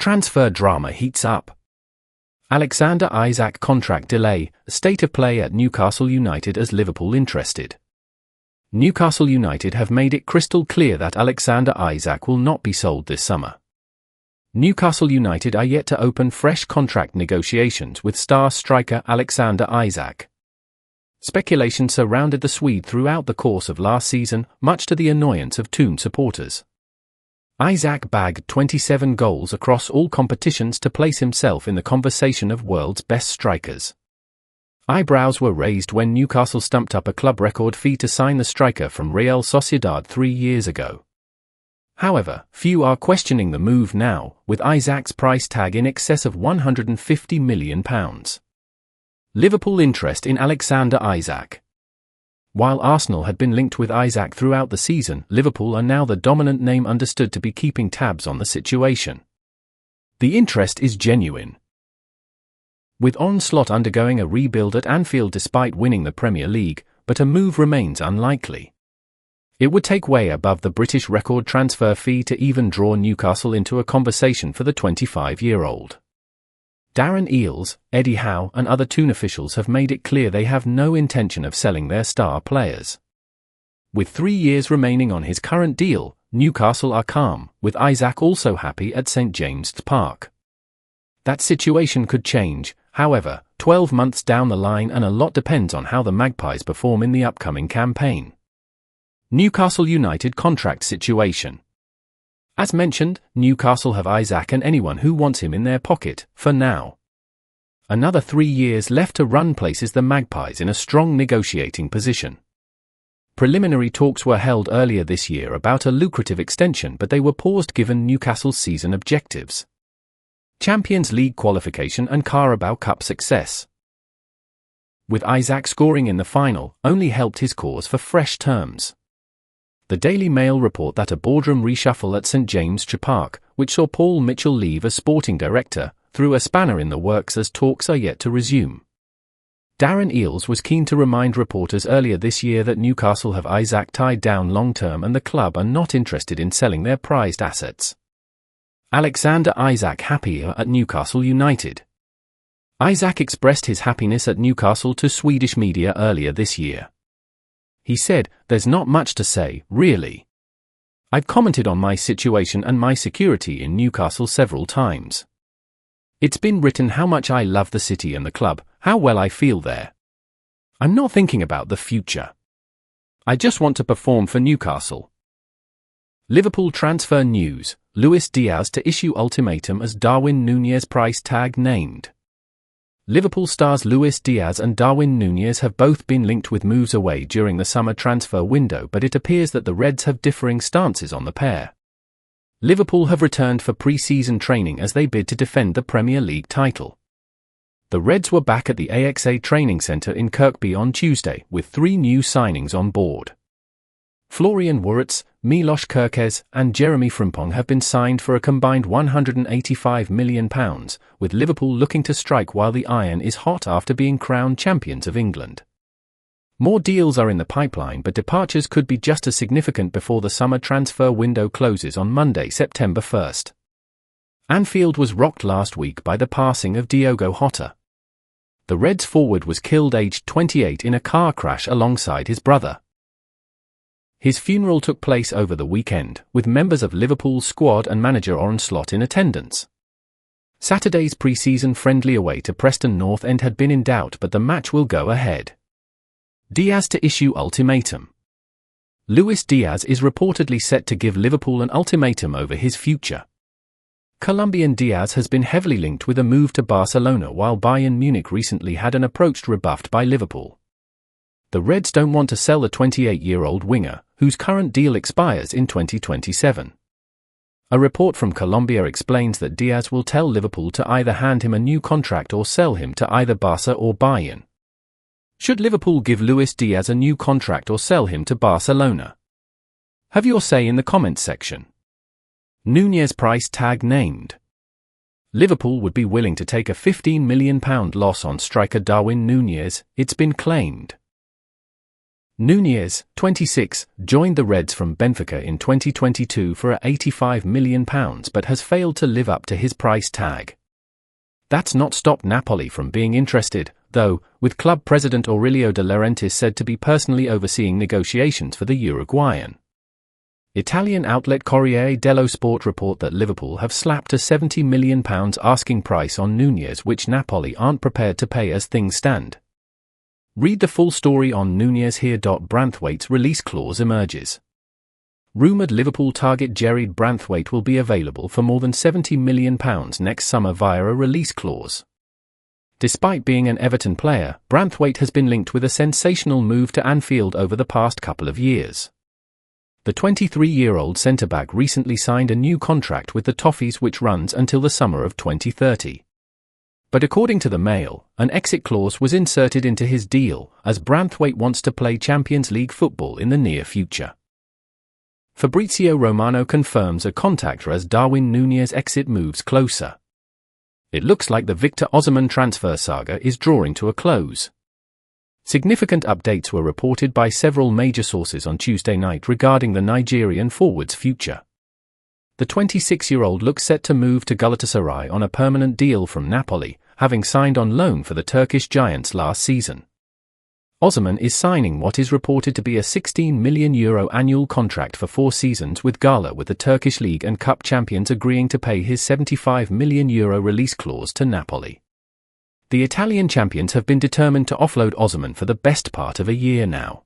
Transfer drama heats up. Alexander Isak contract delay, state of play at Newcastle United as Liverpool interested. Newcastle United have made it crystal clear that Alexander Isak will not be sold this summer. Newcastle United are yet to open fresh contract negotiations with star striker Alexander Isak. Speculation surrounded the Swede throughout the course of last season, much to the annoyance of Toon supporters. Isak bagged 27 goals across all competitions to place himself in the conversation of world's best strikers. Eyebrows were raised when Newcastle stumped up a club record fee to sign the striker from Real Sociedad 3 years ago. However, few are questioning the move now, with Isak's price tag in excess of £150 million. Liverpool interest in Alexander Isak. While Arsenal had been linked with Isak throughout the season, Liverpool are now the dominant name understood to be keeping tabs on the situation. The interest is genuine. With Onslaught undergoing a rebuild at Anfield despite winning the Premier League, but a move remains unlikely. It would take way above the British record transfer fee to even draw Newcastle into a conversation for the 25-year-old. Darren Eales, Eddie Howe and other Toon officials have made it clear they have no intention of selling their star players. With 3 years remaining on his current deal, Newcastle are calm, with Isak also happy at St James's Park. That situation could change, however, 12 months down the line, and a lot depends on how the Magpies perform in the upcoming campaign. Newcastle United contract situation. As mentioned, Newcastle have Isak and anyone who wants him in their pocket, for now. Another 3 years left to run places the Magpies in a strong negotiating position. Preliminary talks were held earlier this year about a lucrative extension, but they were paused given Newcastle's season objectives: Champions League qualification and Carabao Cup success. With Isak scoring in the final, only helped his cause for fresh terms. The Daily Mail report that a boardroom reshuffle at St James's Park, which saw Paul Mitchell leave as sporting director, threw a spanner in the works as talks are yet to resume. Darren Eales was keen to remind reporters earlier this year that Newcastle have Isak tied down long-term and the club are not interested in selling their prized assets. Alexander Isak happier at Newcastle United. Isak expressed his happiness at Newcastle to Swedish media earlier this year. He said, "There's not much to say, really. I've commented on my situation and my security in Newcastle several times. It's been written how much I love the city and the club, how well I feel there. I'm not thinking about the future. I just want to perform for Newcastle." Liverpool transfer news: Luis Diaz to issue ultimatum as Darwin Nunez price tag named. Liverpool stars Luis Diaz and Darwin Nunez have both been linked with moves away during the summer transfer window, but it appears that the Reds have differing stances on the pair. Liverpool have returned for pre-season training as they bid to defend the Premier League title. The Reds were back at the AXA training centre in Kirkby on Tuesday, with 3 new signings on board. Florian Wirtz, Milos Kerkez and Jeremy Frimpong have been signed for a combined £185 million, with Liverpool looking to strike while the iron is hot after being crowned champions of England. More deals are in the pipeline, but departures could be just as significant before the summer transfer window closes on Monday, September 1st. Anfield was rocked last week by the passing of Diogo Jota. The Reds forward was killed aged 28 in a car crash alongside his brother. His funeral took place over the weekend, with members of Liverpool's squad and manager Onslaught in attendance. Saturday's pre-season friendly away to Preston North End had been in doubt, but the match will go ahead. Diaz to issue ultimatum. Luis Diaz is reportedly set to give Liverpool an ultimatum over his future. Colombian Diaz has been heavily linked with a move to Barcelona, while Bayern Munich recently had an approach rebuffed by Liverpool. The Reds don't want to sell the 28-year-old winger, whose current deal expires in 2027. A report from Colombia explains that Diaz will tell Liverpool to either hand him a new contract or sell him to either Barca or Bayern. Should Liverpool give Luis Diaz a new contract or sell him to Barcelona? Have your say in the comments section. Nunez price tag named. Liverpool would be willing to take a £15 million loss on striker Darwin Nunez, it's been claimed. Nunez, 26, joined the Reds from Benfica in 2022 for £85 million but has failed to live up to his price tag. That's not stopped Napoli from being interested, though, with club president Aurelio De Laurentiis said to be personally overseeing negotiations for the Uruguayan. Italian outlet Corriere dello Sport report that Liverpool have slapped a £70 million asking price on Nunez, which Napoli aren't prepared to pay as things stand. Read the full story on Nunez here. Branthwaite's release clause emerges. Rumoured Liverpool target Gerard Branthwaite will be available for more than £70 million next summer via a release clause. Despite being an Everton player, Branthwaite has been linked with a sensational move to Anfield over the past couple of years. The 23-year-old centre-back recently signed a new contract with the Toffees which runs until the summer of 2030. But according to the Mail, an exit clause was inserted into his deal, as Branthwaite wants to play Champions League football in the near future. Fabrizio Romano confirms a contact as Darwin Nunez exit moves closer. It looks like the Victor Osimhen transfer saga is drawing to a close. Significant updates were reported by several major sources on Tuesday night regarding the Nigerian forward's future. The 26-year-old looks set to move to Galatasaray on a permanent deal from Napoli, having signed on loan for the Turkish giants last season. Osimhen is signing what is reported to be a €16 million annual contract for 4 seasons with Gala, with the Turkish League and Cup champions agreeing to pay his €75 million release clause to Napoli. The Italian champions have been determined to offload Osimhen for the best part of a year now.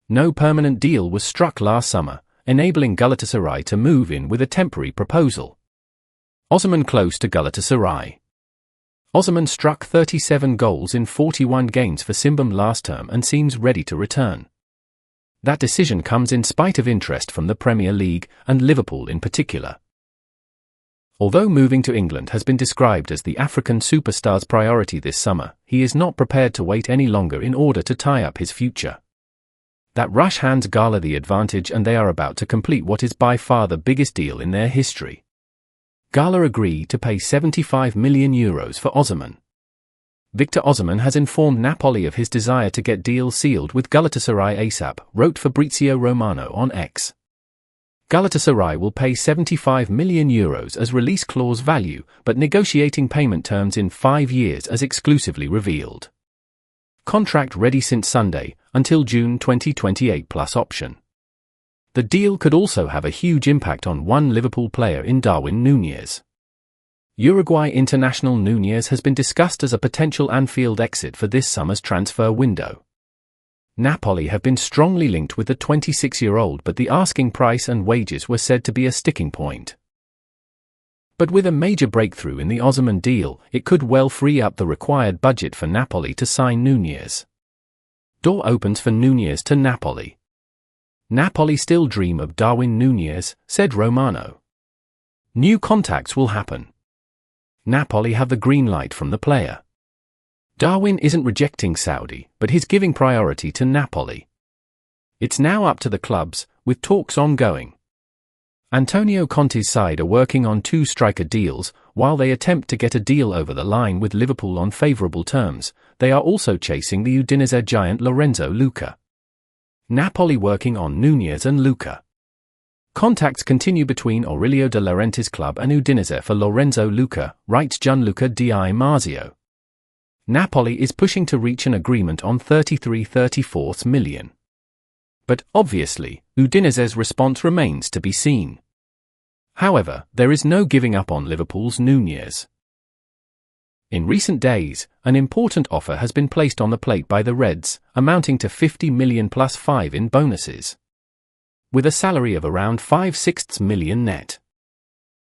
No permanent deal was struck last summer, enabling Galatasaray to move in with a temporary proposal. Osimhen close to Galatasaray. Osimhen struck 37 goals in 41 games for Simbam last term and seems ready to return. That decision comes in spite of interest from the Premier League, and Liverpool in particular. Although moving to England has been described as the African superstar's priority this summer, he is not prepared to wait any longer in order to tie up his future. That rush hands Gala the advantage, and they are about to complete what is by far the biggest deal in their history. Gala agreed to pay €75 million for Osimhen. Victor Osimhen has informed Napoli of his desire to get deals sealed with Galatasaray ASAP, wrote Fabrizio Romano on X. Galatasaray will pay €75 million as release clause value, but negotiating payment terms in 5 years as exclusively revealed. Contract ready since Sunday, until June 2028 plus option. The deal could also have a huge impact on one Liverpool player in Darwin Nunez. Uruguay international Nunez has been discussed as a potential Anfield exit for this summer's transfer window. Napoli have been strongly linked with the 26-year-old, but the asking price and wages were said to be a sticking point. But with a major breakthrough in the Osimhen deal, it could well free up the required budget for Napoli to sign Nunez. Door opens for Nunez to Napoli. Napoli still dream of Darwin Nunez, said Romano. New contacts will happen. Napoli have the green light from the player. Darwin isn't rejecting Saudi, but he's giving priority to Napoli. It's now up to the clubs, with talks ongoing. Antonio Conte's side are working on 2 striker deals. While they attempt to get a deal over the line with Liverpool on favourable terms, they are also chasing the Udinese giant Lorenzo Luca. Napoli working on Nunez and Luca. Contacts continue between Aurelio De Laurentiis' club and Udinese for Lorenzo Luca, writes Gianluca Di Marzio. Napoli is pushing to reach an agreement on €33–34 million. But, obviously, Udinese's response remains to be seen. However, there is no giving up on Liverpool's Nunez. In recent days, an important offer has been placed on the plate by the Reds, amounting to $50 million plus 5 in bonuses. With a salary of around €5/6 million net.